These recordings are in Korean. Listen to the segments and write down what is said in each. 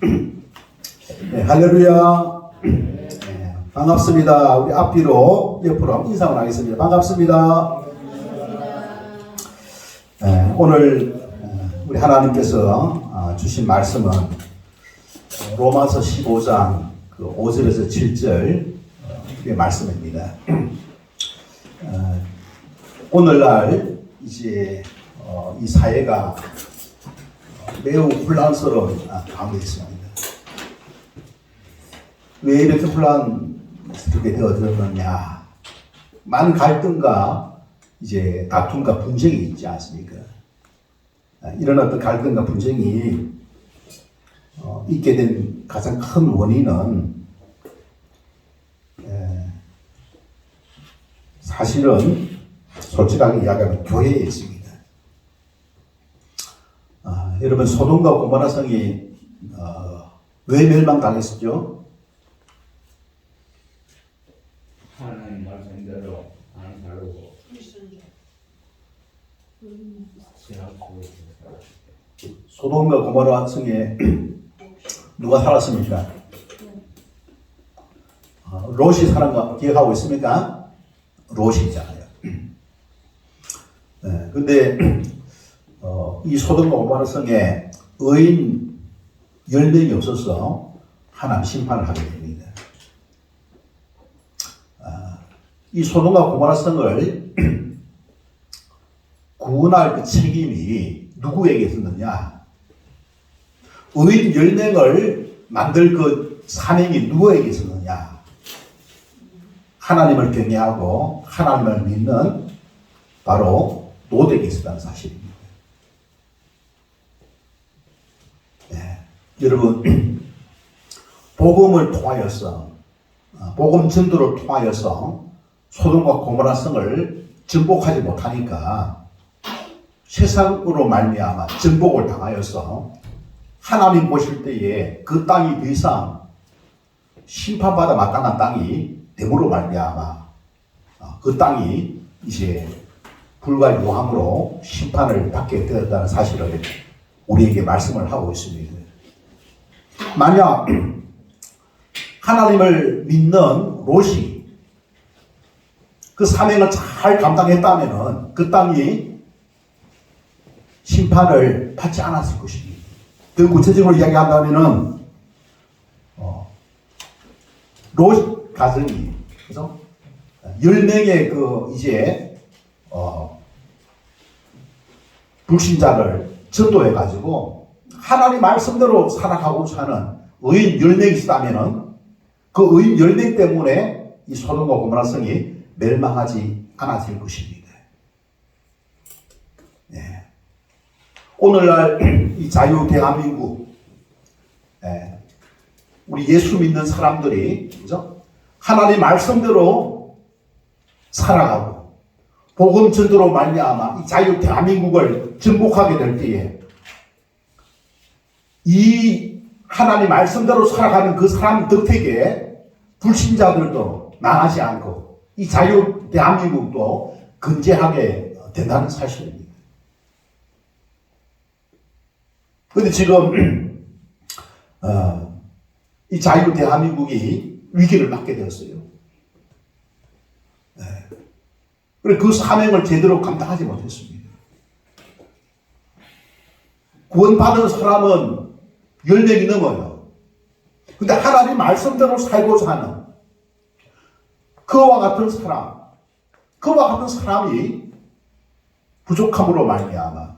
네, 할렐루야. 네, 반갑습니다. 우리 앞뒤로 옆으로 한번 인사를 하겠습니다. 반갑습니다. 네, 오늘 우리 하나님께서 주신 말씀은 로마서 15장 그 5절에서 7절 의 말씀입니다. 오늘날 이제 이 사회가 매우 혼란스러운 가운데 있습니다. 왜 이렇게 혼란스럽게 되어졌느냐? 많은 갈등과 이제 다툼과 분쟁이 있지 않습니까? 이런 어떤 갈등과 분쟁이 있게 된 가장 큰 원인은 사실은 솔직하게 이야기하면 교회에 있습니다. 여러분 소돔과 고모라 성이 왜 멸망당했었죠? 하나님 말씀대로 안 살고 소돔과 고모라 성에 누가 살았습니까? 롯이 사는 거 기억하고 있습니까? 롯이잖아요. 근데 이 소돔과 고모라 성에 의인 10명이 없어서 하나님 심판을 하게 됩니다. 이 소돔과 고모라 성을 구원할 그 책임이 누구에게 있었느냐? 의인 10명을 만들 그 사명이 누구에게 있었느냐? 하나님을 경외하고 하나님을 믿는 바로 롯에게 있었다는 사실입니다. 네. 여러분 복음을 통하여서 복음 전도를 통하여서 소돔과 고모라 성을 정복하지 못하니까 세상으로 말미암아 정복을 당하여서 하나님 보실 때에 그 땅이 더 이상 심판받아 마땅한 땅이 됨으로 말미암아 그 땅이 이제 불과 유함으로 심판을 받게 되었다는 사실을 우리에게 말씀을 하고 있습니다. 만약 하나님을 믿는 롯이 그 사명을 잘 감당했다면 그 땅이 심판을 받지 않았을 것입니다. 더 구체적으로 이야기한다면 롯 가정이 그죠? 10명의 그 이제 불신자를 전도해 가지고 하나님 말씀대로 살아가고자 하는 의인 10명이 있다면은 그 의인 10명 때문에 이 소돔과 고모라 성이 멸망하지 않았을 것입니다. 네. 오늘날 이 자유 대한민국 우리 예수 믿는 사람들이 그죠? 하나님 말씀대로 살아가고 복음 전도로 말미암아 이 자유 대한민국을 정복하게 될 때에 이 하나님 말씀대로 살아가는 그 사람 덕택에 불신자들도 망하지 않고 이 자유 대한민국도 건재하게 된다는 사실입니다. 그런데 지금 이 자유 대한민국이 위기를 맞게 되었어요. 그래서 그 사명을 제대로 감당하지 못했습니다. 구원받은 사람은 10명이 넘어요. 근데 하나님 말씀대로 살고자 하는 그와 같은 사람이 부족함으로 말미암아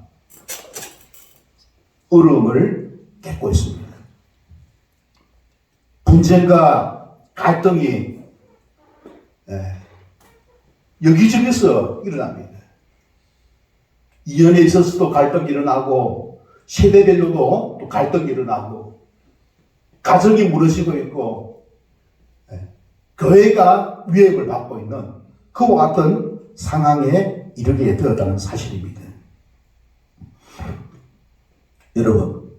어려움을 겪고 있습니다. 분쟁과 갈등이 여기저기서 일어납니다. 이혼에 있어서도 갈등이 일어나고 세대별로도 또 갈등이 일어나고 가정이 무너지고 있고 교회가 위협을 받고 있는 그와 같은 상황에 이르게 되었다는 사실입니다. 여러분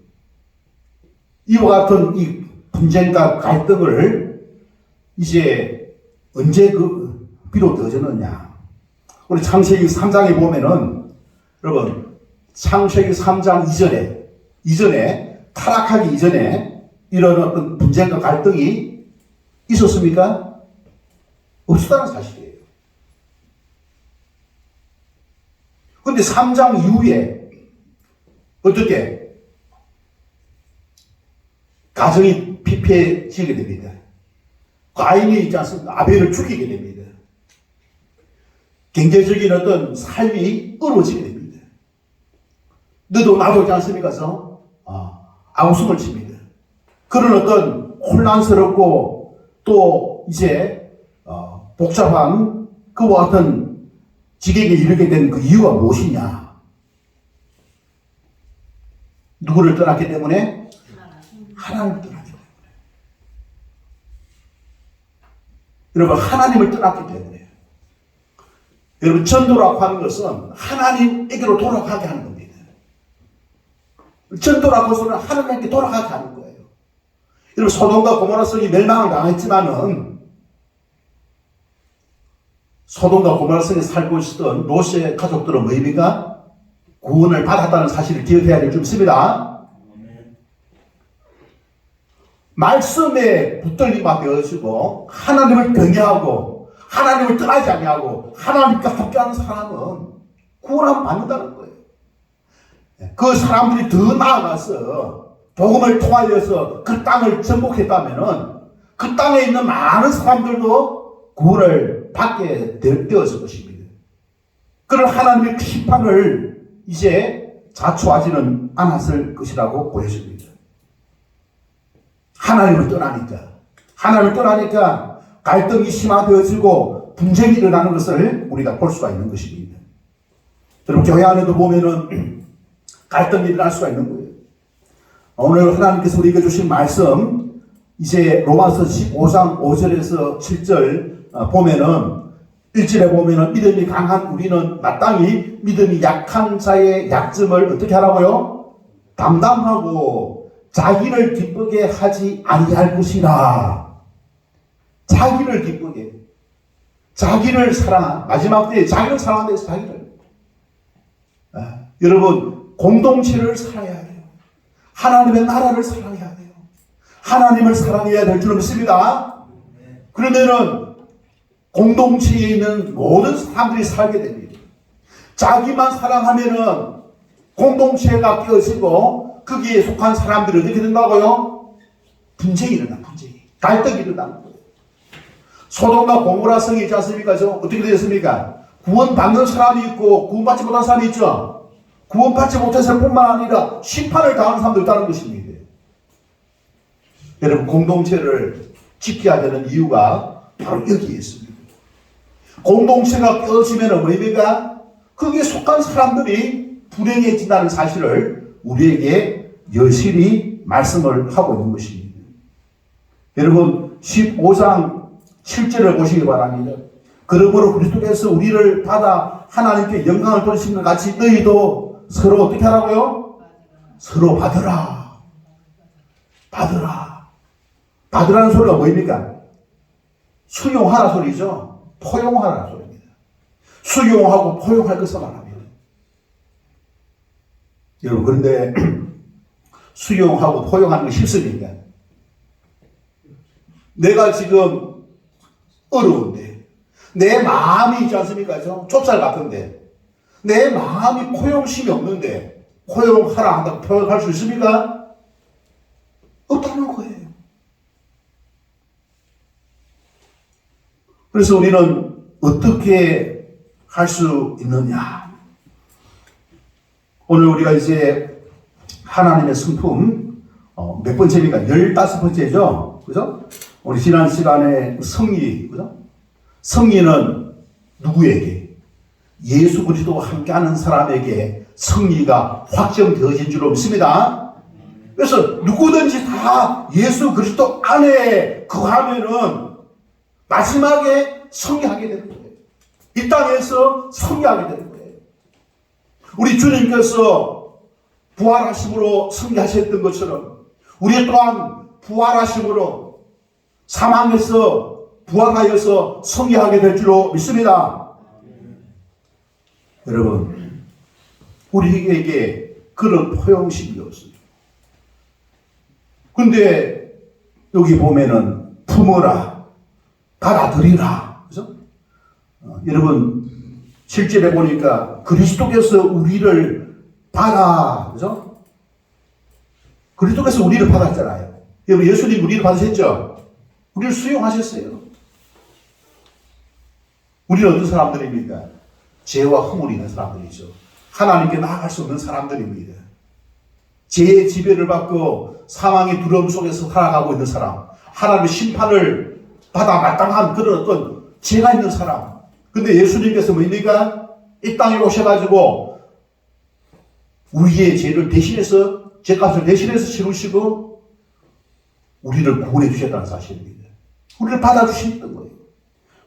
이와 같은 이 분쟁과 갈등을 이제 언제 비롯되어졌느냐? 우리 창세기 3장에 보면은 여러분 창세기 3장 이전에 타락하기 이전에 이런 어떤 분쟁과 갈등이 있었습니까? 없었다는 사실이에요. 근데 3장 이후에 어떻게 가정이 피폐해지게 됩니다. 가인이 있지 않습니까? 아벨을 죽이게 됩니다. 경제적인 어떤 삶이 어려워지게 됩니다. 너도 나도 있지 않습니까? 그래서 아우성을 칩니다. 그런 어떤 혼란스럽고 또 이제 복잡한 그와 같은 지경에 이르게 된 그 이유가 무엇이냐? 누구를 떠났기 때문에? 하나님을 떠났기 때문에. 여러분, 하나님을 떠났기 때문에. 여러분, 전도라고 하는 것은 하나님에게로 돌아가게 하는 겁니다. 전도라고 해서는 하나님께 돌아가게 하는 거예요. 여러분, 소돔과 고모라 성이 멸망을 당했지만은 소돔과 고모라 성에 살고 있었던 롯의 가족들은 뭐입니까? 구원을 받았다는 사실을 기억해야 될 줄 믿습니다. 말씀에 붙들림만 되어지고 하나님을 경외하고 하나님을 떠나지 아니하고 하나님과 함께하는 사람은 구원을 받는다는 거예요. 그 사람들이 더 나아가서 복음을 통하여서 그 땅을 정복했다면은 그 땅에 있는 많은 사람들도 구원을 받게 되었을 것입니다. 그런 하나님의 심판을 이제 자초하지는 않았을 것이라고 보여집니다. 하나님을 떠나니까 갈등이 심화되어지고 분쟁이 일어나는 것을 우리가 볼 수가 있는 것입니다. 여러분, 교회 안에도 보면은 갈등이 일어날 수가 있는 거예요. 오늘 하나님께서 우리에게 주신 말씀, 이제 로마서 15장 5절에서 7절 보면은 1절에 보면은 믿음이 강한 우리는 마땅히 믿음이 약한 자의 약점을 어떻게 하라고요? 담당하고 자기를 기쁘게 하지 아니할 것이라. 자기를 기쁘게, 자기를 마지막 때에 자기를 사랑한다 해서 자기를. 여러분, 공동체를 사랑해야 돼요. 하나님의 나라를 사랑해야 돼요. 하나님을 사랑해야 될 줄 믿습니다. 그러면은 공동체에 있는 모든 사람들이 살게 됩니다. 자기만 사랑하면은 공동체가 깨어지고 거기에 속한 사람들이 어떻게 된다고요? 분쟁이 일어나, 갈등이 일어나는 거예요. 소돔과 고모라 성이 있지 않습니까? 어떻게 되었습니까? 구원받는 사람이 있고 구원받지 못한 사람이 있죠. 구원받지 못해서 뿐만 아니라 심판을 당하는 사람도 있다는 것입니다. 여러분, 공동체를 지켜야 되는 이유가 바로 여기에 있습니다. 공동체가 깨어지면 뭐입니까? 거기에 속한 사람들이 불행해진다는 사실을 우리에게 여실히 말씀을 하고 있는 것입니다. 여러분, 15장 7절을 보시기 바랍니다. 그러므로 그리스도께서 우리를 받아 하나님께 영광을 돌리신 것 같이 너희도 서로 어떻게 하라고요? 서로 받으라. 받으라는 소리가 뭐입니까? 수용하라 소리죠. 포용하라 소리입니다. 수용하고 포용할 것을 말합니다. 여러분, 그런데 수용하고 포용하는 게 쉽습니까? 내가 지금 어려운데 내 마음이 있지 않습니까? 좁쌀 같은데 내 마음이 포용심이 없는데 포용하라 한다고 포용할 수 있습니까? 없다는 거예요. 그래서 우리는 어떻게 할 수 있느냐? 오늘 우리가 이제 하나님의 성품 몇 번째입니까? 15번째죠. 그죠? 우리 지난 시간에 성리, 그죠? 성리는 누구에게? 예수 그리스도와 함께하는 사람에게 성리가 확정되어진 줄로 믿습니다. 그래서 누구든지 다 예수 그리스도 안에 거하면은 마지막에 성리하게 되는 거예요. 이 땅에서 성리하게 되는 거예요. 우리 주님께서 부활하심으로 성리하셨던 것처럼 우리 또한 부활하심으로 사망에서 부활하여서 성리하게 될 줄로 믿습니다. 여러분, 우리에게 그런 포용심이 없어요. 근데 여기 보면은 품어라, 받아들이라. 그죠? 여러분, 실제로 보니까 그리스도께서 우리를 그죠? 그리스도께서 우리를 받았잖아요. 여러분, 예수님 우리를 받으셨죠? 우리를 수용하셨어요. 우리는 어떤 사람들입니까? 죄와 허물이 있는 사람들이죠. 하나님께 나아갈 수 없는 사람들입니다. 죄의 지배를 받고 사망의 두려움 속에서 살아가고 있는 사람, 하나님의 심판을 받아 마땅한 그런 어떤 죄가 있는 사람. 근데 예수님께서 뭡니까? 이 땅에 오셔가지고 우리의 죄를 대신해서, 죄값을 대신해서 치르시고 우리를 구원해 주셨다는 사실입니다. 우리를 받아주셨던 거예요.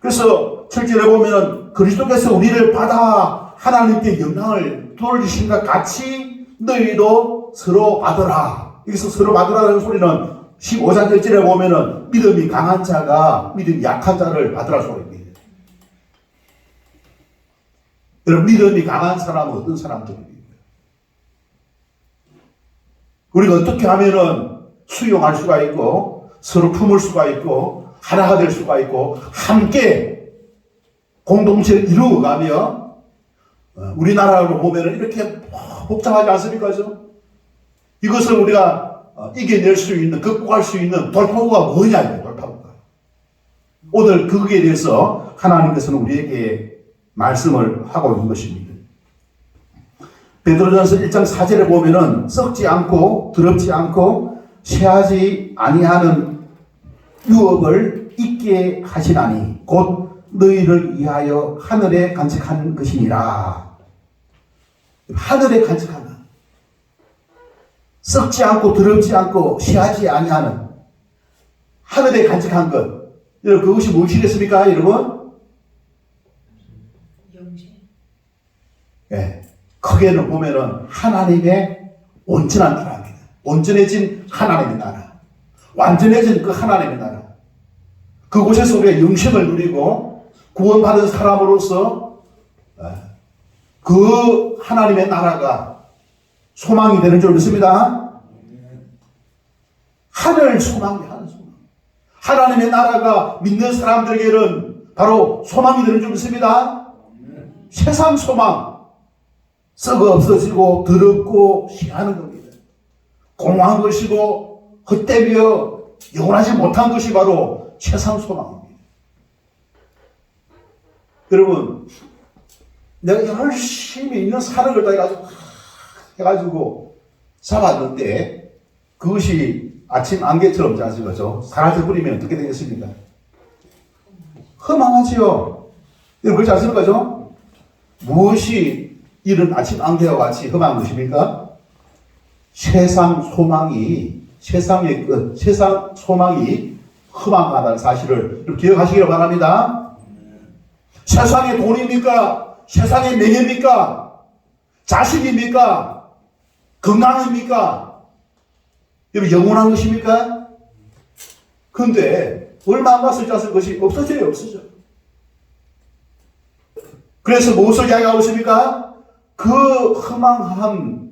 그래서 7절에 보면은 그리스도께서 우리를 받아 하나님께 영광을 돌리신 것 같이 너희도 서로 받으라. 여기서 서로 받으라는 소리는 15장 1절에 보면은 믿음이 강한 자가 믿음이 약한 자를 받으라 소리입니다. 여러분, 믿음이 강한 사람은 어떤 사람들입니까? 우리가 어떻게 하면은 수용할 수가 있고 서로 품을 수가 있고 하나가 될 수가 있고 함께 공동체를 이루어가며, 우리나라로 보면은 이렇게 복잡하지 않습니까? 이것을 우리가 이겨낼 수 있는, 극복할 수 있는 돌파구가 뭐냐, 돌파구가. 오늘 거기에 대해서 하나님께서는 우리에게 말씀을 하고 있는 것입니다. 베드로전서 1장 4절에 보면은 썩지 않고 더럽지 않고 쇠하지 아니하는 유업을 있게 하시나니 곧 너희를 위하여 하늘에 간직한 것이니라. 하늘에 간직한다. 썩지 않고 더럽지 않고 쇠하지 아니하는 하늘에 간직한 것. 여러분, 그것이 무엇이겠습니까, 여러분? 영생. 예. 크게는 보면은 하나님의 온전한 나라입니다. 온전해진 하나님의 나라. 완전해진 그 하나님의 나라. 그곳에서 우리가 영생을 누리고 구원받은 사람으로서 그 하나님의 나라가 소망이 되는 줄 믿습니다. 하늘 소망이 하늘 소망. 하나님의 나라가 믿는 사람들에게는 바로 소망이 되는 줄 믿습니다. 세상 소망. 썩어 없어지고 더럽고 시하는 겁니다. 공허한 것이고 헛되며 영원하지 못한 것이 바로 세상 소망입니다. 여러분, 내가 열심히 있는 사력을 다 해가지고 잡았는데 그것이 아침 안개처럼 자지 거죠. 사라져버리면 어떻게 되겠습니까? 허망하지요. 여러분, 그렇지 않습니까? 무엇이 이런 아침 안개와 같이 험한 것입니까? 세상 소망이, 세상의 끝, 세상 소망이 험하다는 사실을 기억하시기를 바랍니다. 세상의 돈입니까? 세상의 명예입니까? 자식입니까? 건강입니까? 여러분, 영원한 것입니까? 그런데 얼마 안 갔을 때 것이 없어져요, 없어져. 그래서 무엇을 이야기하고 있습니까? 그 허망한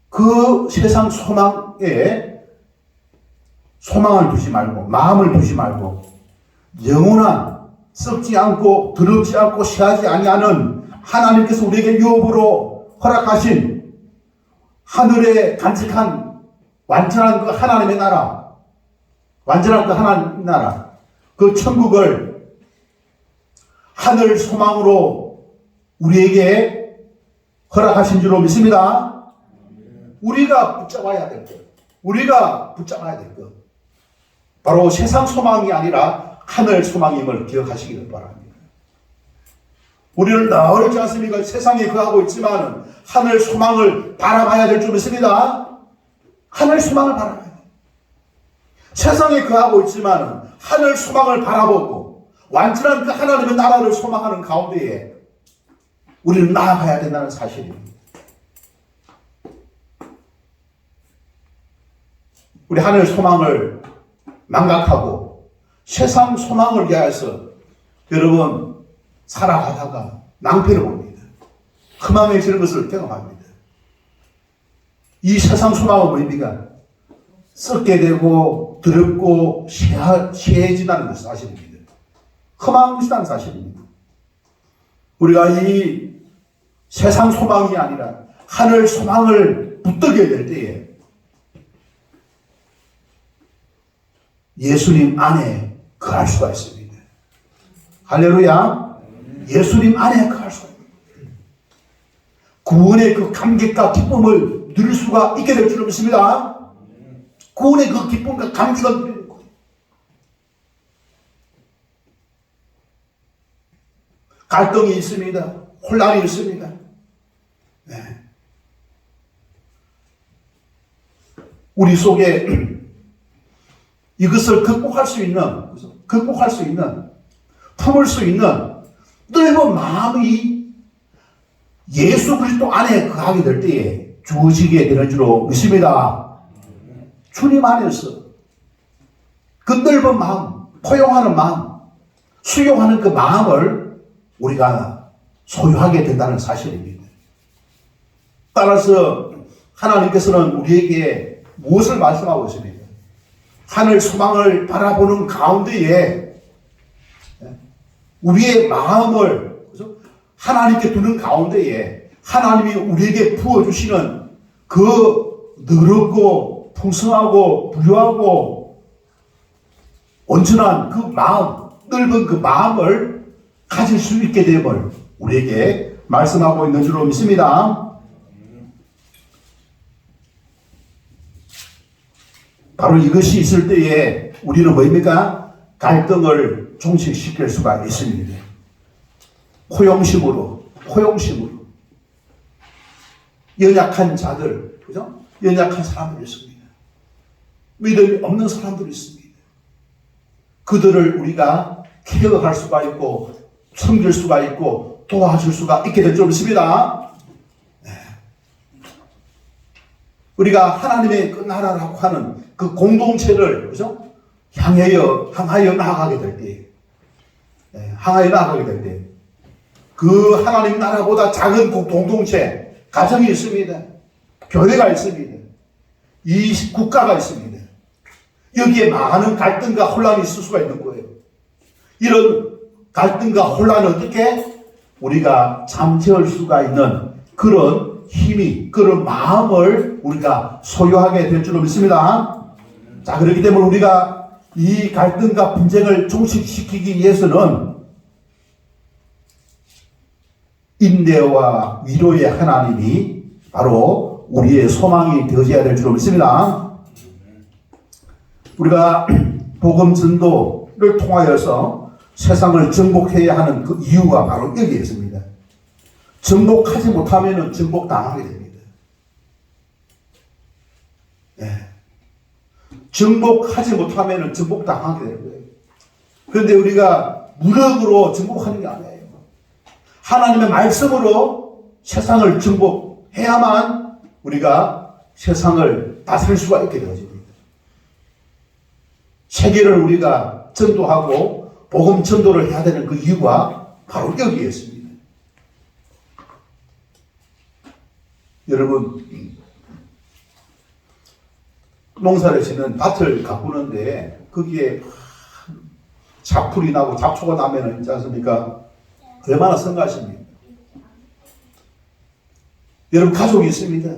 그 세상 소망에 소망을 두지 말고 마음을 두지 말고 영원한 썩지 않고 더럽지 않고 쇠하지 아니하는 하나님께서 우리에게 유업으로 허락하신 하늘에 간직한 완전한 그 하나님의 나라, 완전한 그 하나님의 나라, 그 천국을 하늘 소망으로 우리에게 허락하신 줄로 믿습니다. 우리가 붙잡아야 될 것, 우리가 붙잡아야 될 것, 바로 세상 소망이 아니라 하늘 소망임을 기억하시기를 바랍니다. 우리는 나흘지 않습니까? 세상에 거하고 있지만 하늘 소망을 바라봐야 될 줄 믿습니다. 하늘 소망을 바라봐야 돼요. 세상에 거하고 있지만 하늘 소망을 바라보고 완전한 그 하나님의 나라를 소망하는 가운데에 우리는 나아가야 된다는 사실입니다. 우리 하늘 소망을 망각하고 세상 소망을 위하여서 여러분 살아가다가 낭패를 봅니다. 허망해지는 것을 경험합니다. 이 세상 소망은 뭡니까? 썩게 되고 더럽고 시해진다는 것이 사실입니다. 허망무시한 사실입니다. 우리가 이 세상 소망이 아니라 하늘 소망을 붙들게 될 때에 예수님 안에 거할 수가 있습니다. 할렐루야. 예수님 안에 거할 수가 있습니다. 구원의 그 감격과 기쁨을 누릴 수가 있게 될 줄 믿습니다. 구원의 그 기쁨과 감격을 누리는 거예요. 갈등이 있습니다. 혼란이 있습니다. 네. 우리 속에 이것을 극복할 수 있는, 품을 수 있는 넓은 마음이 예수 그리스도 안에 거하게 될 때에 주어지게 되는 줄로 믿습니다. 주님 안에서 그 넓은 마음, 포용하는 마음, 수용하는 그 마음을 우리가 소유하게 된다는 사실입니다. 따라서 하나님께서는 우리에게 무엇을 말씀하고 있습니까? 하늘 소망을 바라보는 가운데에 우리의 마음을 하나님께 두는 가운데에 하나님이 우리에게 부어주시는 그 넓고 풍성하고 부유하고 온전한 그 마음, 넓은 그 마음을 가질 수 있게 됨을 우리에게 말씀하고 있는 줄로 믿습니다. 바로 이것이 있을 때에 우리는 뭐입니까? 갈등을 종식시킬 수가 있습니다. 포용심으로. 연약한 자들, 그죠? 연약한 사람들이 있습니다. 믿음이 없는 사람들이 있습니다. 그들을 우리가 케어할 수가 있고, 섬길 수가 있고, 도와줄 수가 있게 될 줄 믿습니다. 네. 우리가 하나님의 그 나라라고 하는 그 공동체를, 그죠? 향하여 나아가게 될 때, 그 하나님 나라보다 작은 공동체, 가정이 있습니다. 교회가 있습니다. 이 국가가 있습니다. 여기에 많은 갈등과 혼란이 있을 수가 있는 거예요. 이런 갈등과 혼란을 어떻게 우리가 잠재울 수가 있는 그런 힘이, 그런 마음을 우리가 소유하게 될 줄로 믿습니다. 자, 그렇기 때문에 우리가 이 갈등과 분쟁을 종식시키기 위해서는 인내와 위로의 하나님이 바로 우리의 소망이 되어져야 될 줄로 믿습니다. 우리가 복음 전도를 통하여서 세상을 정복해야 하는 그 이유가 바로 여기에 있습니다. 정복하지 못하면 정복당하게 됩니다. 네. 정복하지 못하면 정복당하게 되는 거예요. 그런데 우리가 무력으로 정복하는 게 아니에요. 하나님의 말씀으로 세상을 정복해야만 우리가 세상을 다스릴 수가 있게 되어집니다. 세계를 우리가 전도하고 복음 전도를 해야 되는 그 이유가 바로 여기에 있습니다. 여러분, 농사를 짓는 밭을 가꾸는데 거기에 잡풀이 나고 잡초가 나면 있지 않습니까? 얼마나 성가십니까? 여러분, 가족이 있습니다.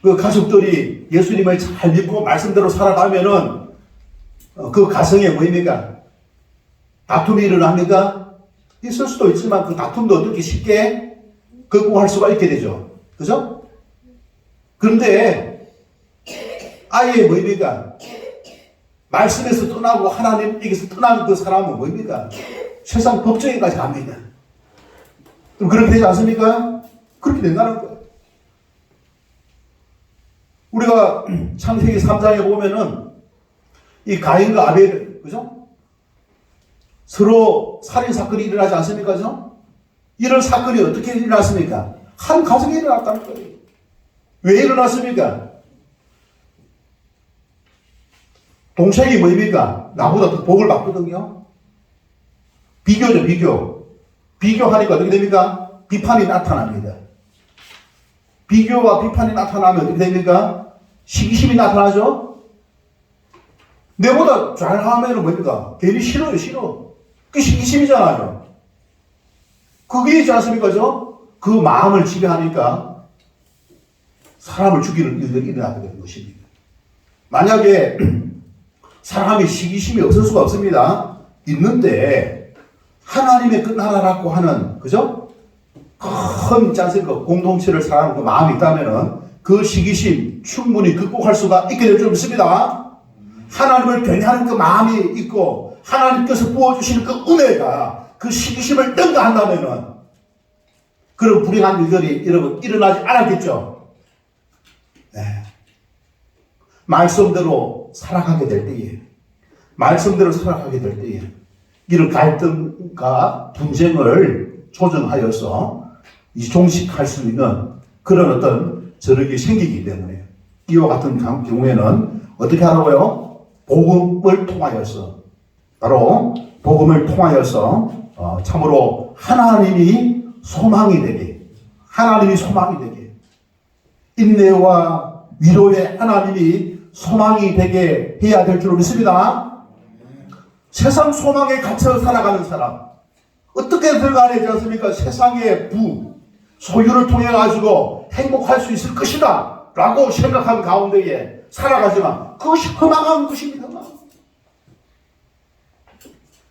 그 가족들이 예수님을 잘 믿고 말씀대로 살아가면은 그 가정에 뭐입니까? 다툼이 일어납니까? 있을 수도 있지만 그 다툼도 어떻게 쉽게 극복할 수가 있게 되죠. 그죠? 그런데 아예 뭐입니까? 말씀에서 떠나고 하나님에게서 떠난 그 사람은 뭐입니까? 세상 법정에까지 갑니다. 그럼 그렇게 되지 않습니까? 그렇게 된다는 거예요. 우리가 창세기 3장에 보면은 이 가인과 아벨, 그죠? 서로 살인사건이 일어나지 않습니까? 그죠? 이런 사건이 어떻게 일어났습니까? 한 가정에 일어났다는 거예요. 왜 일어났습니까? 동생이 뭐입니까? 나보다 더 복을 받거든요. 비교죠, 비교. 비교하니까 어떻게 됩니까? 비판이 나타납니다. 비교와 비판이 나타나면 어떻게 됩니까? 시기심이 나타나죠? 내보다 잘하면 뭡니까? 괜히 싫어요, 싫어. 그 시기심이잖아요. 그게 있지 않습니까? 그 마음을 지배하니까 사람을 죽이는 일들이 일어나게 되는 것입니다. 만약에 사람이 시기심이 없을 수가 없습니다. 있는데 하나님의 그 나라라고 하는 그죠? 큰 있지 않습니까? 공동체를 사랑하는 그 마음이 있다면은 그 시기심 충분히 극복할 수가 있게 될 줄 믿습니다. 하나님을 변화하는 그 마음이 있고 하나님께서 부어주시는 그 은혜가 그 시기심을 능가한다면은 그런 불행한 일들이 여러분 일어나지 않았겠죠. 네. 말씀대로 살아가게 될 때에 말씀대로 살아가게 될 때에 이런 갈등과 분쟁을 조정하여서 종식할 수 있는 그런 어떤 저력이 생기기 때문에 이와 같은 경우에는 어떻게 하라고요? 복음을 통하여서 바로 복음을 통하여서 참으로 하나님이 소망이 되게 하나님이 소망이 되게 인내와 위로의 하나님이 소망이 되게 해야 될 줄 믿습니다. 세상 소망에 갇혀 살아가는 사람 어떻게 들어가야 되지 않습니까? 세상의 소유를 통해 가지고 행복할 수 있을 것이다 라고 생각한 가운데에 살아가지만 그것이 허망한 것입니다.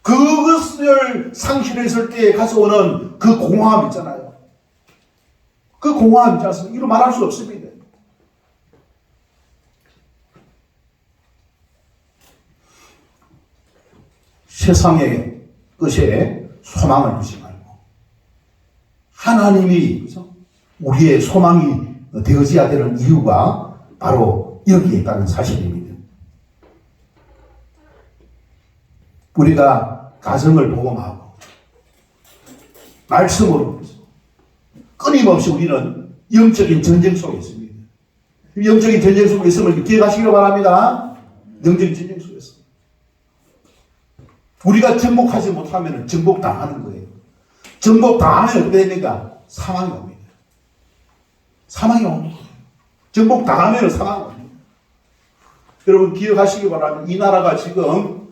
그것을 상실했을 때에 가서 오는 그 공허함 있잖아요. 그 공허함 있지 않습니까? 이로 말할 수 없습니다. 세상의 것에 소망을 두지 말고 하나님이 우리의 소망이 되어져야 되는 이유가 바로 여기에 있다는 사실입니다. 우리가 가정을 복음하고 말씀으로 끊임없이 우리는 영적인 전쟁 속에 있습니다. 영적인 전쟁 속에 있음을 기억하시기 바랍니다. 영적인 전쟁 속에서 우리가 정복하지 못하면 정복당하는 거예요. 정복당하면 어떻게 됩니까? 사망이 옵니다. 사망이 옵니다. 정복당하면 사망이 옵니다. 여러분 기억하시기 바랍니다. 이 나라가 지금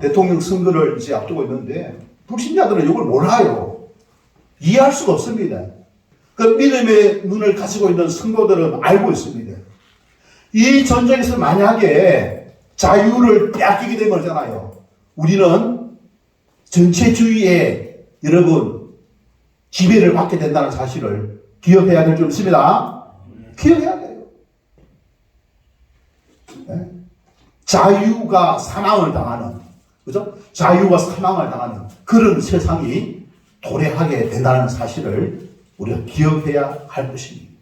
대통령 선거를 이제 앞두고 있는데 불신자들은 이걸 몰라요. 이해할 수가 없습니다. 그 믿음의 눈을 가지고 있는 성도들은 알고 있습니다. 이 전쟁에서 만약에 자유를 빼앗기게 되면 잖아요. 우리는 전체주의에 여러분 지배를 받게 된다는 사실을 기억해야 될 줄 믿습니다. 기억해야 돼요. 네? 자유가 사망을 당하는 그죠? 자유와 사망을 당하는 그런 세상이 도래하게 된다는 사실을 우리가 기억해야 할 것입니다.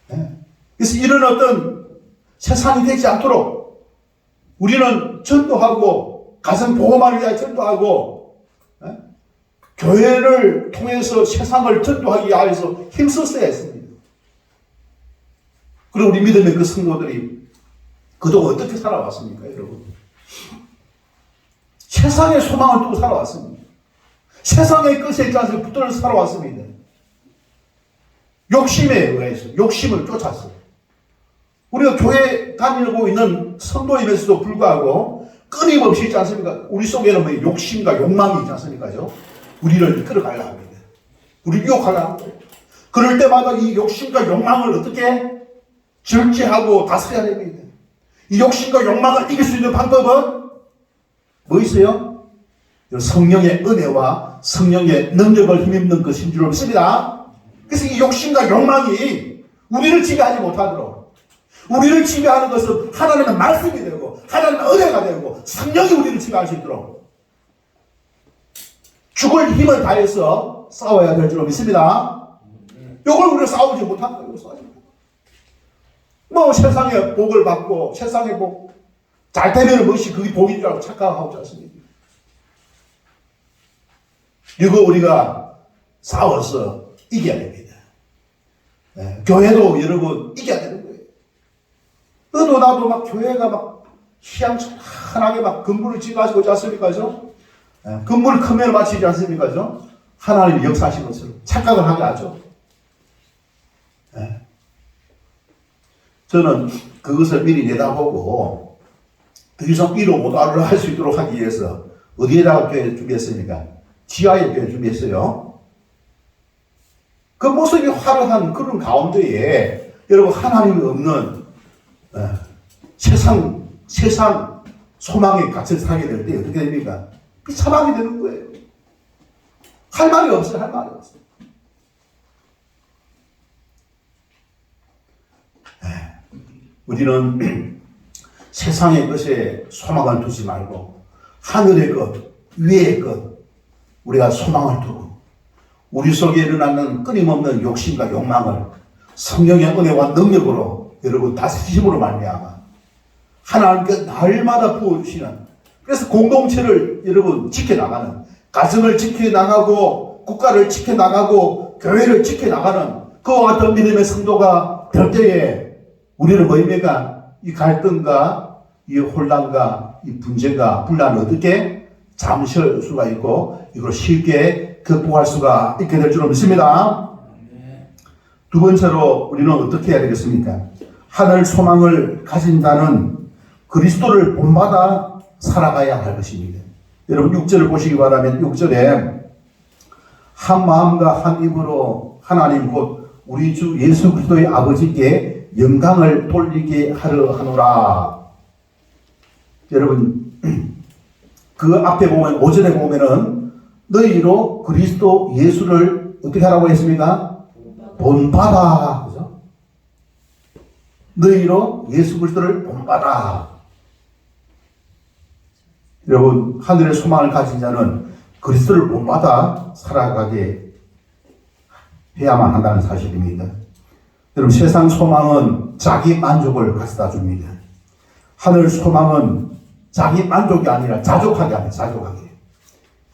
네? 그래서 이런 어떤 세상이 되지 않도록 우리는 전도하고 가정보호만을 위하여 전도하고 교회를 통해서 세상을 전도하기 위해서 힘썼어야 했습니다. 그리고 우리 믿음의 그 성도들이 그동안 어떻게 살아왔습니까, 여러분? 세상의 소망을 두고 살아왔습니다. 세상의 것에 짜서 붙들어 살아왔습니다. 욕심에 의해서 욕심을 쫓았어요. 우리가 교회 다니고 있는 성도임에서도 불구하고 끊임없이 있지 않습니까? 우리 속에는 뭐 욕심과 욕망이 있지 않습니까? 우리를 이끌어가려고 합니다. 우리 유혹하려고 합니다. 그럴 때마다 이 욕심과 욕망을 어떻게 절제하고 다스려야 됩니다. 이 욕심과 욕망을 이길 수 있는 방법은 뭐 있어요? 성령의 은혜와 성령의 능력을 힘입는 것인 줄 믿습니다. 그래서 이 욕심과 욕망이 우리를 지배하지 못하도록 우리를 지배하는 것은 하나님의 말씀이 되고 하나님의 은혜가 되고 성령이 우리를 지배할 수 있도록 죽을 힘을 다해서 싸워야 될 줄 믿습니다. 이걸 우리가 싸우지 못한 거예요. 뭐 세상의 복을 받고 세상의 복 잘 되면 무엇이 그게 복인 줄 알고 착각하고 있지 않습니까? 이거 우리가 싸워서 이겨야 됩니다. 네, 교회도 여러분 이겨야 되는 거예요. 너도 나도 막 교회가 막 희양찬란하게 막 건물을 지어가지고 있지 않습니까? 네, 건물 크면 마치지 않습니까? 하나님이 역사하신 것처럼 착각을 하게 하죠. 네. 저는 그것을 미리 내다보고 더 이상 이로 못알을 할 수 있도록 하기 위해서 어디에다가 교회 준비했습니까? 지하에 교회 준비했어요. 그 모습이 화려한 그런 가운데에 여러분 하나님이 없는 세상 소망에 갇혀 살게 될 때 어떻게 됩니까? 비참하게 되는 거예요. 할 말이 없어요. 할 말이 없어요. 우리는 세상의 것에 소망을 두지 말고 하늘의 것, 위의 것 우리가 소망을 두고 우리 속에 일어나는 끊임없는 욕심과 욕망을 성령의 은혜와 능력으로 여러분 다스리심으로 말미암아 하나님께서 날마다 부어주시는 그래서 공동체를 여러분 지켜나가는 가정을 지켜나가고 국가를 지켜나가고 교회를 지켜나가는 그와 같은 믿음의 성도가 될 때에 우리는 뭐입니까? 이 갈등과 이 혼란과 이 분쟁과 분란을 어떻게 잠실 수가 있고 이걸 쉽게 극복할 수가 있게 될 줄 믿습니다. 두 번째로 우리는 어떻게 해야 되겠습니까? 하늘 소망을 가진 자는 그리스도를 본받아 살아가야 할 것입니다. 여러분 6절을 보시기 바라면 6절에 한 마음과 한 입으로 하나님 곧 우리 주 예수 그리스도의 아버지께 영광을 돌리게 하려 하노라. 여러분 그 앞에 보면 5절에 보면은 너희로 그리스도 예수를 어떻게 하라고 했습니까? 본받아. 그죠? 너희로 예수 그리스도를 본받아. 여러분 하늘의 소망을 가진 자는 그리스도를 본받아 살아가게 해야만 한다는 사실입니다. 여러분 세상 소망은 자기 만족을 가져다 줍니다. 하늘 소망은 자기 만족이 아니라 자족하게 합니다. 자족하게.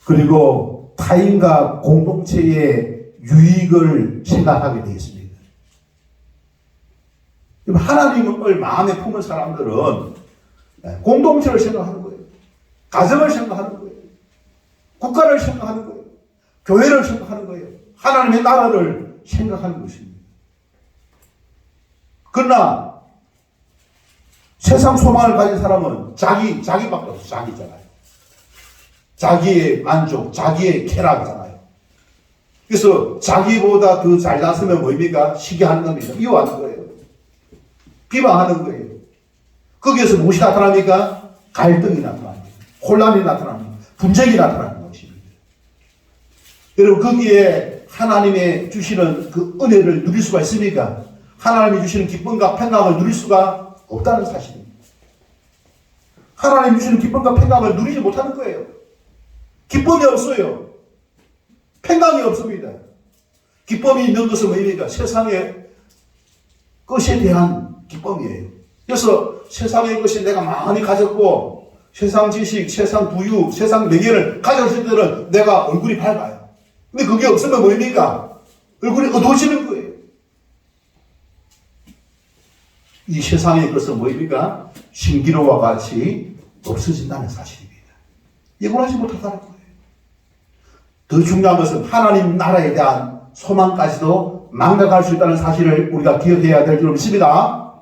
그리고 타인과 공동체의 유익을 생각하게 되어 있습니다. 하나님을 마음에 품은 사람들은 공동체를 생각하는 거예요. 가정을 생각하는 거예요. 국가를 생각하는 거예요. 교회를 생각하는 거예요. 하나님의 나라를 생각하는 것입니다. 그러나 세상 소망을 가진 사람은 자기밖에 없어. 자기잖아요. 자기의 만족, 자기의 쾌락이잖아요. 그래서 자기보다 더 잘났으면 뭐입니까? 시기하는 겁니다. 미워하는 거예요. 비방하는 거예요. 거기에서 무엇이 나타납니까? 갈등이 나타납니다. 혼란이 나타납니다. 분쟁이 나타나는 것입니다. 여러분 거기에 하나님의 주시는 그 은혜를 누릴 수가 있습니까? 하나님이 주시는 기쁨과 평강을 누릴 수가 없다는 사실입니다. 하나님이 주시는 기쁨과 평강을 누리지 못하는 거예요. 기쁨이 없어요. 평강이 없습니다. 기쁨이 있는 것은 뭐입니까? 세상의 것에 대한 기쁨이에요. 그래서 세상의 것이 내가 많이 가졌고 세상 지식, 세상 부유, 세상 명예를 가졌을 때는 내가 얼굴이 밝아요. 근데 그게 없으면 뭐입니까? 얼굴이 어두워지는 거예요. 이 세상의 것은 뭐입니까? 신기로와 같이 없어진다는 사실입니다. 이걸 하지 못한다는 거예요. 더 중요한 것은 하나님 나라에 대한 소망까지도 망각할 수 있다는 사실을 우리가 기억해야 될 줄 믿습니다.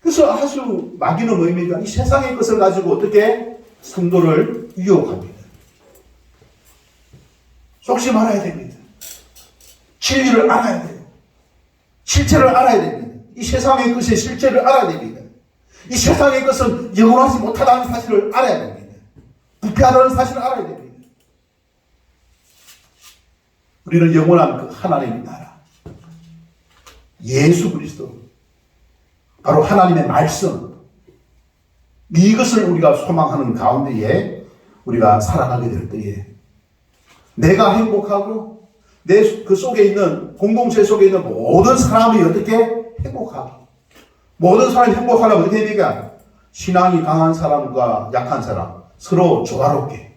그래서 아주 마귀는 뭐입니까? 이 세상의 것을 가지고 어떻게 성도를 유혹합니다. 속지 말아야 됩니다. 진리를 알아야 돼요. 실체를 알아야 됩니다. 이 세상의 것의 실체를 알아야 됩니다. 이 세상의 것은 영원하지 못하다는 사실을 알아야 됩니다. 부패하다는 사실을 알아야 됩니다. 우리는 영원한 그 하나님의 나라, 예수 그리스도, 바로 하나님의 말씀, 이것을 우리가 소망하는 가운데에 우리가 살아가게 될 때에 내가 행복하고 내 그 속에 있는 공동체 속에 있는 모든 사람이 어떻게 행복하고 모든 사람이 행복하려면 어떻게 됩니까? 신앙이 강한 사람과 약한 사람 서로 조화롭게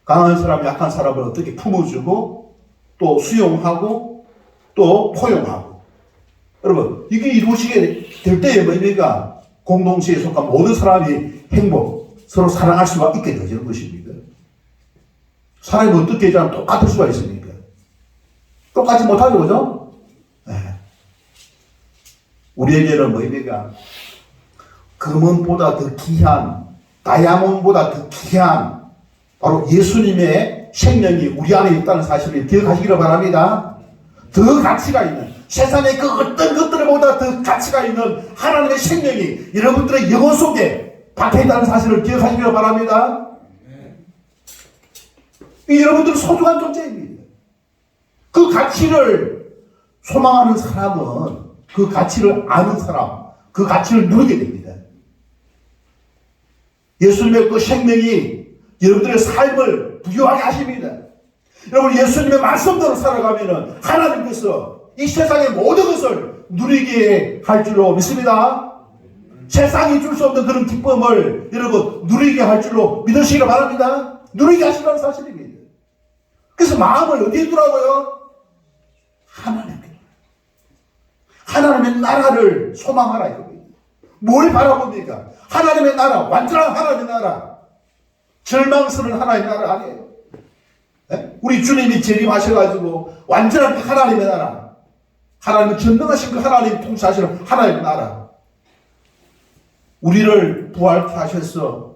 강한 사람 약한 사람을 어떻게 품어주고 또 수용하고 또 포용하고 여러분 이게 이루어지게 될 때에 뭐입니까? 공동체에 속한 모든 사람이 행복 서로 사랑할 수가 있게 되는 것입니다. 사람이 어떻게 똑같을 수가 있습니까? 똑같지 못하죠, 그죠? 네. 우리에게는 뭐입니까? 금은보다 더 귀한, 다이아몬드보다 더 귀한 바로 예수님의 생명이 우리 안에 있다는 사실을 기억하시기를 바랍니다. 더 가치가 있는, 세상의 그 어떤 것들보다 더 가치가 있는 하나님의 생명이 여러분들의 영혼 속에 박혀 있다는 사실을 기억하시기를 바랍니다. 이 여러분들은 소중한 존재입니다. 그 가치를 소망하는 사람은 그 가치를 아는 사람, 그 가치를 누리게 됩니다. 예수님의 그 생명이 여러분들의 삶을 부유하게 하십니다. 여러분, 예수님의 말씀대로 살아가면은 하나님께서 이 세상의 모든 것을 누리게 할 줄로 믿습니다. 세상이 줄 수 없는 그런 기쁨을 여러분 누리게 할 줄로 믿으시기 바랍니다. 누리게 하시라는 사실입니다. 그래서 마음을 어디에 두라고요? 하나님께. 하나님의 나라를 소망하라 이겁니다. 뭘 바라봅니까? 하나님의 나라, 완전한 하나님의 나라. 절망스러운 하나님의 나라 아니에요. 네? 우리 주님이 재림하셔가지고 완전한 하나님의 나라, 하나님은 전능하신 그 하나님 통치하시는 하나님의 나라, 우리를 부활케 하셔서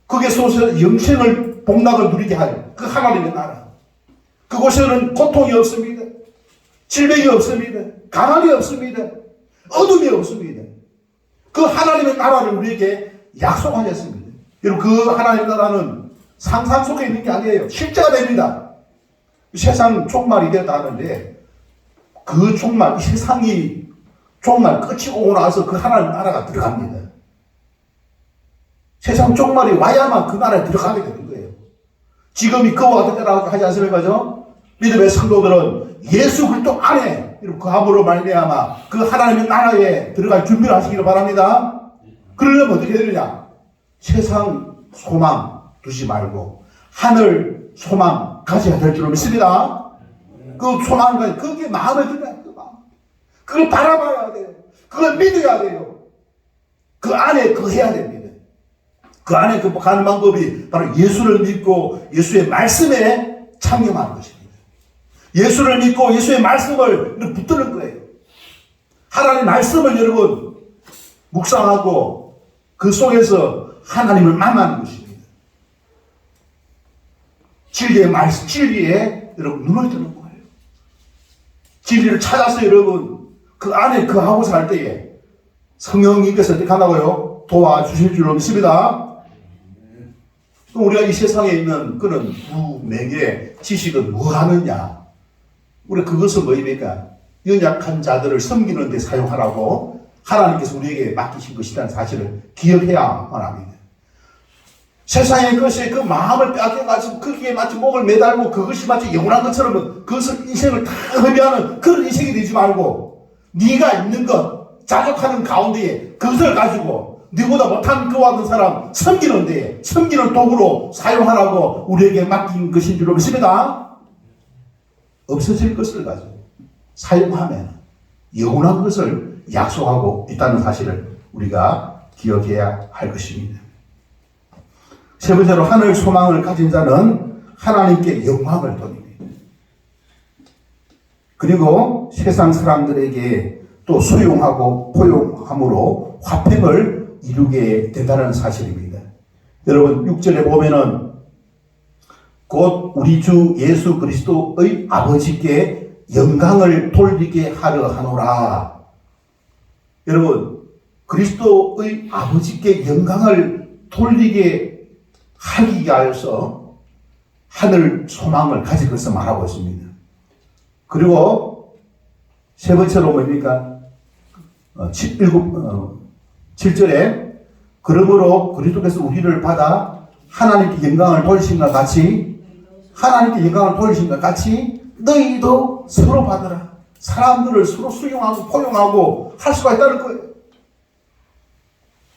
거기서 영생을 복락을 누리게 할 그 하나님의 나라, 그곳에는 고통이 없습니다. 질병이 없습니다. 가난이 없습니다. 어둠이 없습니다. 그 하나님의 나라를 우리에게 약속하셨습니다. 여러분, 그 하나님의 나라는 상상 속에 있는 게 아니에요. 실제가 됩니다. 세상 종말이 됐다 하는데 그 종말, 이 세상이 종말 끝이 오고 나서 그 하나님 나라가 들어갑니다. 세상 종말이 와야만 그 나라에 들어가게 되는 거예요. 지금이 그와 같은 때라고 하지 않습니까? 믿음의 성도들은 예수 그리스도 안에 그 함으로 말미암아 그 하나님의 나라에 들어갈 준비를 하시기를 바랍니다. 그러려면 어떻게 되느냐? 세상 소망 두지 말고 하늘 소망 가져야 될 줄로 믿습니다. 그 소망과 그게 마음에 들면 그 마음, 그걸 바라봐야 돼요. 그걸 믿어야 돼요. 그 안에 해야 됩니다. 그 안에 가는 방법이 바로 예수를 믿고 예수의 말씀에 참여하는 것입니다. 예수를 믿고 예수의 말씀을 붙드는 거예요. 하나님의 말씀을 여러분 묵상하고 그 속에서 하나님을 만나는 것입니다. 진리의 말씀, 진리에 여러분 눈을 뜨는 거예요. 진리를 찾아서 여러분 그 안에 하고 살 때에 성령님께서 어떻게 하나고요? 도와주실 줄로 믿습니다. 우리가 이 세상에 있는 그런 부맹의 지식은 뭐 하느냐? 우리 그것은 뭐입니까? 연약한 자들을 섬기는 데 사용하라고 하나님께서 우리에게 맡기신 것이라는 사실을 기억해야만 합니다. 세상의 것에 그 마음을 빼앗겨가지고 거기에 마치 목을 매달고 그것이 마치 영원한 것처럼 그것을 인생을 다 허비하는 그런 인생이 되지 말고 네가 있는 것, 자족하는 가운데에 그것을 가지고 너보다 못한 그와 같은 사람 섬기는 데에 섬기는 도구로 사용하라고 우리에게 맡긴 것인 줄로 믿습니다. 없어질 것을 가지고 사용하면 영원한 것을 약속하고 있다는 사실을 우리가 기억해야 할 것입니다. 세 번째로 하늘 소망을 가진 자는 하나님께 영광을 돌립니다. 그리고 세상 사람들에게 또 수용하고 포용함으로 화평을 이루게 된다는 사실입니다. 여러분 6절에 보면은 곧 우리 주 예수 그리스도의 아버지께 영광을 돌리게 하려 하노라. 여러분 그리스도의 아버지께 영광을 돌리게 하기 위하여서 하늘 소망을 가질 것을 말하고 있습니다. 그리고 세 번째로 뭡니까? 7절에 그러므로 그리스도께서 우리를 받아 하나님께 영광을 돌리신 것 같이 너희도 서로 받으라. 사람들을 서로 수용하고 포용하고 할 수가 있다는 거예요.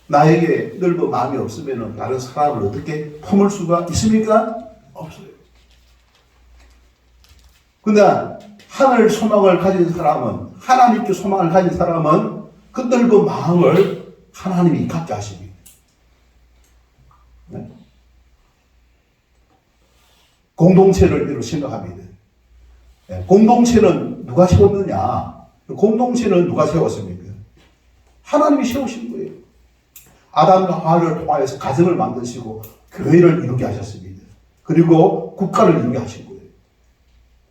나에게 넓은 마음이 없으면 다른 사람을 어떻게 품을 수가 있습니까? 없어요. 근데 하늘 소망을 가진 사람은, 하나님께 소망을 가진 사람은 그 넓은 마음을 하나님이 갖게 하십니다. 네? 공동체를 이로 생각합니다. 네. 공동체는 누가 세웠느냐? 공동체는 누가 세웠습니까? 하나님이 세우신 거예요. 아담과 하와를 통하여서 가정을 만드시고 교회를 이루게 하셨습니다. 그리고 국가를 이루게 하신 거예요.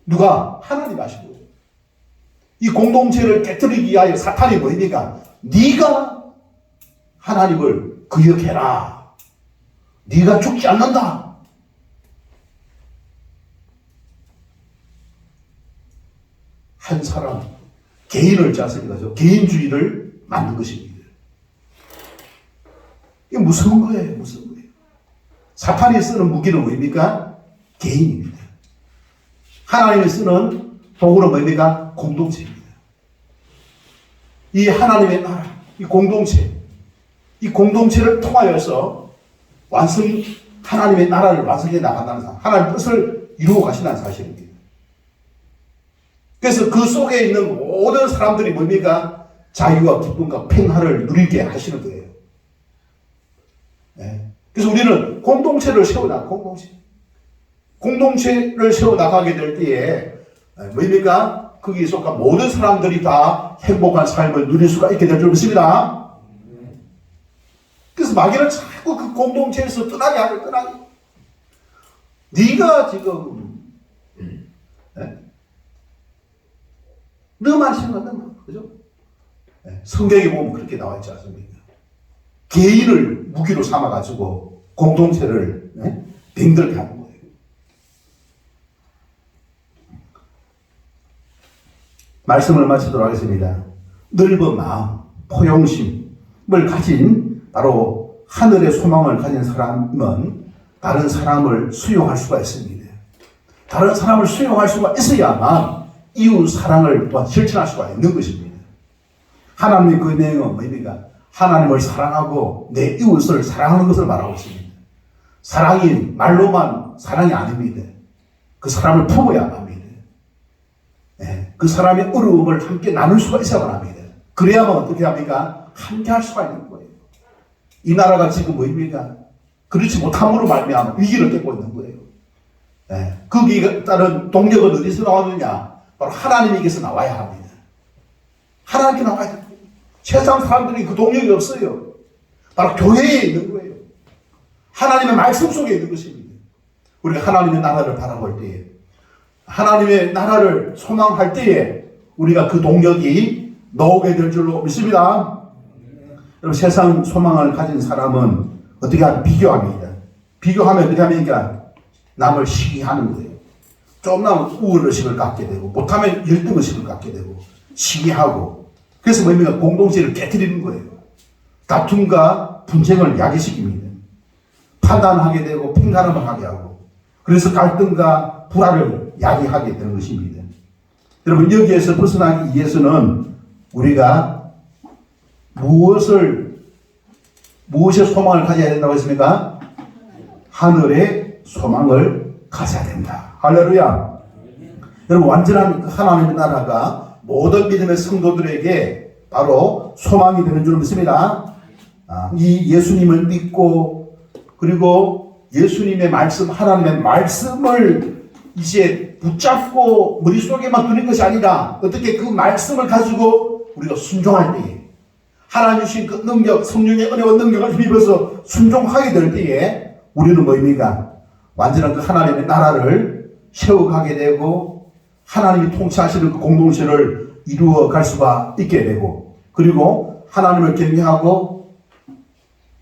누가? 하나님이 하신 거예요. 이 공동체를 깨뜨리기 위하여 사탄이 뭐입니까? 네가 하나님을 거역해라. 네가 죽지 않는다. 한 사람, 개인을 짜서 개인주의를 만든 것입니다. 이게 무서운 거예요. 무서운 거예요. 사탄이 쓰는 무기는 뭐입니까? 개인입니다. 하나님이 쓰는 도구는 뭐입니까? 공동체입니다. 이 하나님의 나라, 이 공동체, 이 공동체를 통하여서 하나님의 나라를 완성해 나간다는 사실, 하나님의 뜻을 이루어 가신다는 사실입니다. 그래서 그 속에 있는 모든 사람들이 뭡니까? 자유와 기쁨과 평화를 누리게 하시는 거예요. 네. 그래서 우리는 공동체를 세워나가, 공동체를 세워나가게 될 때에, 뭡니까? 거기에 속한 모든 사람들이 다 행복한 삶을 누릴 수가 있게 될 줄 믿습니다. 그래서 마귀는 자꾸 그 공동체에서 떠나게 하는, 떠나게. 네가 지금, 네? 너만 생각하면, 그죠? 네. 성경에 보면 그렇게 나와 있지 않습니까? 개인을 무기로 삼아가지고 공동체를 병들게 하는 거예요. 말씀을 마치도록 하겠습니다. 넓은 마음, 포용심을 가진 바로 하늘의 소망을 가진 사람은 다른 사람을 수용할 수가 있습니다. 다른 사람을 수용할 수가 있어야만 이웃 사랑을 또한 실천할 수가 있는 것입니다. 하나님의 그 내용은 뭡니까? 하나님을 사랑하고 내 이웃을 사랑하는 것을 말하고 있습니다. 사랑이 말로만 사랑이 아닙니다. 그 사람을 품어야 합니다. 네, 그 사람의 어려움을 함께 나눌 수가 있어야만 합니다. 그래야만 어떻게 합니까? 함께 할 수가 있는 거예요. 이 나라가 지금 뭐입니까? 그렇지 못함으로 말미암아 위기를 겪고 있는 거예요. 네, 거기에 따른 동력은 어디서 나왔느냐? 바로 하나님에게서 나와야 합니다. 하나님께 나와야 됩니다. 세상 사람들이 그 동력이 없어요. 바로 교회에 있는 거예요. 하나님의 말씀 속에 있는 것입니다. 우리가 하나님의 나라를 바라볼 때에, 하나님의 나라를 소망할 때에 우리가 그 동력이 나오게 될 줄로 믿습니다. 여러분, 세상 소망을 가진 사람은 어떻게 하면 비교합니다. 비교하면 어떻게 합니까? 남을 시기하는 거예요. 좀 나면 우월의식을 갖게 되고, 못하면 열등의식을 갖게 되고, 시기하고. 그래서 뭡니까? 공동체를 깨뜨리는 거예요. 다툼과 분쟁을 야기시킵니다. 판단하게 되고, 평가를 하게 하고, 그래서 갈등과 불화를 야기하게 되는 것입니다. 여러분, 여기에서 벗어나기 위해서는 우리가 무엇의 소망을 가져야 된다고 했습니까? 하늘의 소망을 가져야 된다. 할렐루야. 여러분, 완전한 하나님의 나라가 모든 믿음의 성도들에게 바로 소망이 되는 줄 믿습니다. 이 예수님을 믿고, 그리고 예수님의 말씀, 하나님의 말씀을 이제 붙잡고 머릿속에만 두는 것이 아니라 어떻게 그 말씀을 가지고 우리가 순종할 때에, 하나님 주신 그 능력, 성령의 은혜와 능력을 힘입어서 순종하게 될 때에 우리는 뭐입니까? 완전한 그 하나님의 나라를 세워가게 되고 하나님이 통치하시는 그 공동체를 이루어 갈 수가 있게 되고, 그리고 하나님을 경외하고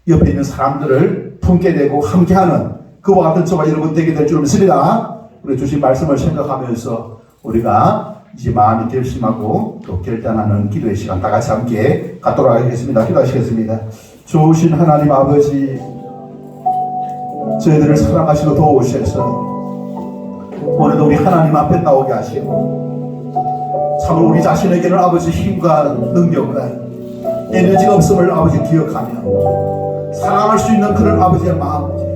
옆에 있는 사람들을 품게 되고 함께하는 그와 같은 저와 여러분 되게 될 줄 믿습니다. 우리 주신 말씀을 생각하면서 우리가 이제 마음이 결심하고 또 결단하는 기도의 시간 다 같이 함께 갖도록 하겠습니다. 기도하시겠습니다. 좋으신 하나님 아버지, 저희들을 사랑하시고 도우셔서 오늘도 우리 하나님 앞에 나오게 하시고, 참으로 우리 자신에게는 아버지 힘과 능력과 에너지가 없음을 아버지 기억하며 사랑할 수 있는 그런 아버지의 마음,